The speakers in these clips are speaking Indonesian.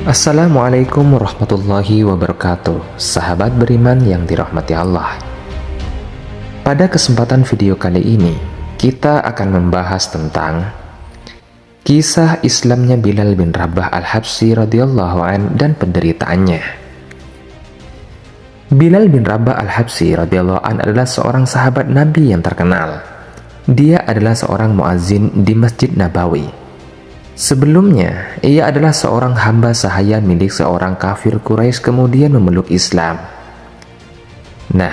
Assalamualaikum warahmatullahi wabarakatuh, sahabat beriman yang dirahmati Allah. Pada kesempatan video kali ini, kita akan membahas tentang kisah Islamnya Bilal bin Rabah al-Habsyi radhiyallahu an dan penderitaannya. Bilal bin Rabah al-Habsyi radhiyallahu an adalah seorang sahabat Nabi yang terkenal. Dia adalah seorang muazzin di Masjid Nabawi. Sebelumnya, ia adalah seorang hamba sahaya milik seorang kafir Quraisy kemudian memeluk Islam. Nah,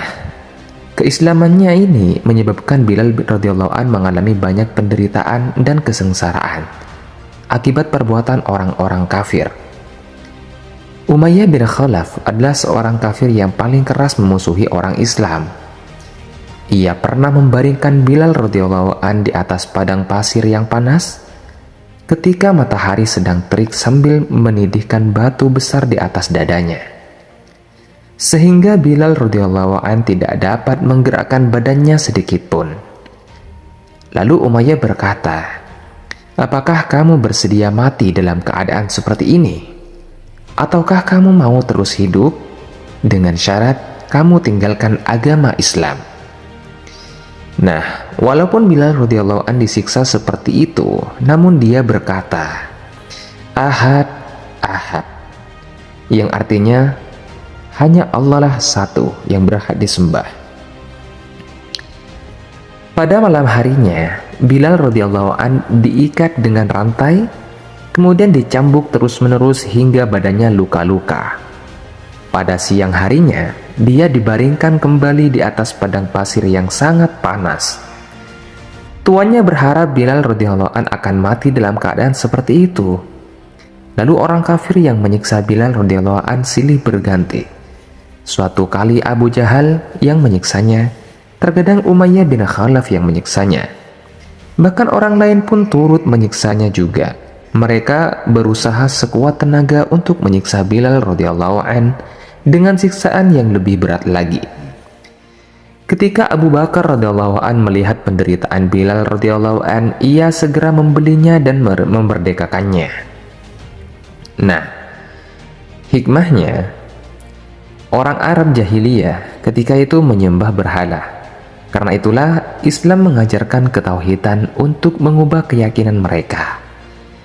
keislamannya ini menyebabkan Bilal radhiyallahu an mengalami banyak penderitaan dan kesengsaraan akibat perbuatan orang-orang kafir. Umayyah bin Khalaf adalah seorang kafir yang paling keras memusuhi orang Islam. Ia pernah membaringkan Bilal radhiyallahu an di atas padang pasir yang panas ketika matahari sedang terik sambil menidihkan batu besar di atas dadanya, sehingga Bilal radhiyallahu an tidak dapat menggerakkan badannya sedikit pun. Lalu Umayyah berkata, "Apakah kamu bersedia mati dalam keadaan seperti ini? Ataukah kamu mau terus hidup dengan syarat kamu tinggalkan agama Islam?" Nah, walaupun Bilal radhiyallahu an disiksa seperti itu, namun dia berkata, "Ahad, Ahad," yang artinya hanya Allah lah satu yang berhak disembah. Pada malam harinya, Bilal radhiyallahu an diikat dengan rantai, kemudian dicambuk terus-menerus hingga badannya luka-luka. Pada siang harinya, dia dibaringkan kembali di atas padang pasir yang sangat panas. Tuannya berharap Bilal radhiyallahu an akan mati dalam keadaan seperti itu. Lalu orang kafir yang menyiksa Bilal radhiyallahu an silih berganti. Suatu kali Abu Jahal yang menyiksanya, terkadang Umayyah bin Khalaf yang menyiksanya. Bahkan orang lain pun turut menyiksanya juga. Mereka berusaha sekuat tenaga untuk menyiksa Bilal radhiyallahu an dengan siksaan yang lebih berat lagi. Ketika Abu Bakar radhiyallahu an melihat penderitaan Bilal radhiyallahu an, ia segera membelinya dan memerdekakannya. Nah, hikmahnya, orang Arab jahiliyah ketika itu menyembah berhala. Karena itulah Islam mengajarkan ketauhidan untuk mengubah keyakinan mereka,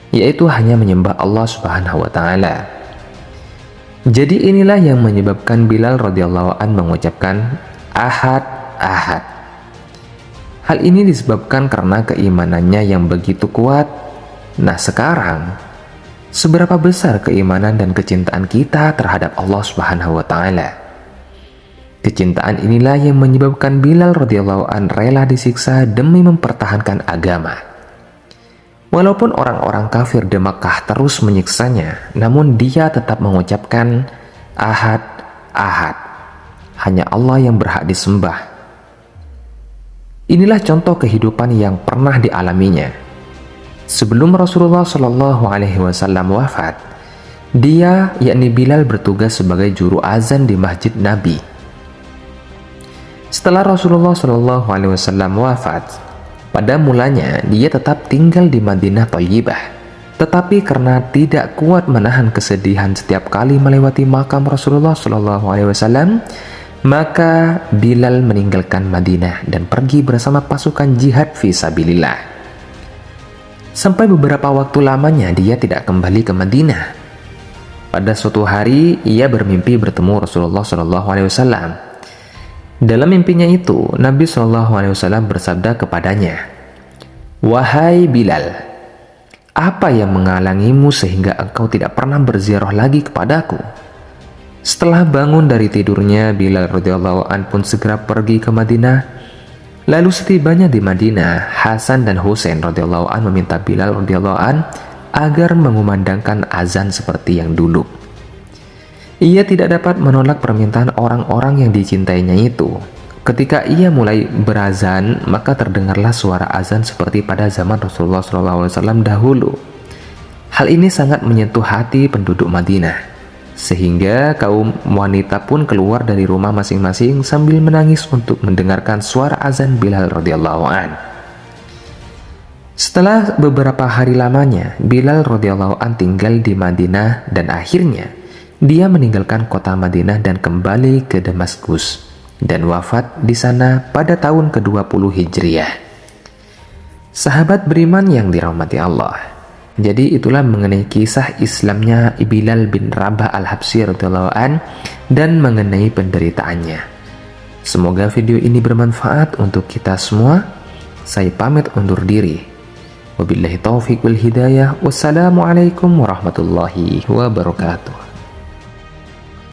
yaitu hanya menyembah Allah Subhanahu wa taala. Jadi inilah yang menyebabkan Bilal radhiyallahu an mengucapkan Ahad, Ahad. Hal ini disebabkan karena keimanannya yang begitu kuat. Nah sekarang, seberapa besar keimanan dan kecintaan kita terhadap Allah Subhanahu wa taala? Kecintaan inilah yang menyebabkan Bilal radhiyallahu an rela disiksa demi mempertahankan agama. Walaupun orang-orang kafir di Makkah terus menyiksanya, namun dia tetap mengucapkan Ahad, Ahad. Hanya Allah yang berhak disembah. Inilah contoh kehidupan yang pernah dialaminya. Sebelum Rasulullah Shallallahu Alaihi Wasallam wafat, dia yakni Bilal bertugas sebagai juru azan di Masjid Nabi. Setelah Rasulullah Shallallahu Alaihi Wasallam wafat, pada mulanya dia tetap tinggal di Madinah Thayyibah, tetapi karena tidak kuat menahan kesedihan setiap kali melewati makam Rasulullah Shallallahu Alaihi Wasallam, maka Bilal meninggalkan Madinah dan pergi bersama pasukan jihad fisabilillah. Sampai beberapa waktu lamanya dia tidak kembali ke Madinah. Pada suatu hari ia bermimpi bertemu Rasulullah Shallallahu Alaihi Wasallam. Dalam mimpinya itu, Nabi Shallallahu Alaihi Wasallam bersabda kepadanya, "Wahai Bilal, apa yang menghalangimu sehingga engkau tidak pernah berziarah lagi kepadaku?" Setelah bangun dari tidurnya, Bilal radhiyallahu an pun segera pergi ke Madinah. Lalu setibanya di Madinah, Hasan dan Husain radhiyallahu an meminta Bilal radhiyallahu an agar mengumandangkan azan seperti yang dulu. Ia tidak dapat menolak permintaan orang-orang yang dicintainya itu. Ketika ia mulai berazan, maka terdengarlah suara azan seperti pada zaman Rasulullah SAW dahulu. Hal ini sangat menyentuh hati penduduk Madinah, sehingga kaum wanita pun keluar dari rumah masing-masing sambil menangis untuk mendengarkan suara azan Bilal radhiyallahu an. Setelah beberapa hari lamanya, Bilal radhiyallahu an tinggal di Madinah dan akhirnya dia meninggalkan kota Madinah dan kembali ke Damaskus dan wafat di sana pada tahun ke-20 Hijriah. Sahabat beriman yang dirahmati Allah, jadi itulah mengenai kisah Islamnya Bilal bin Rabah al-Habsyi radhiyallahu an dan mengenai penderitaannya. Semoga video ini bermanfaat untuk kita semua. Saya pamit undur diri. Wabillahi taufiq wal hidayah. Wassalamualaikum warahmatullahi wabarakatuh.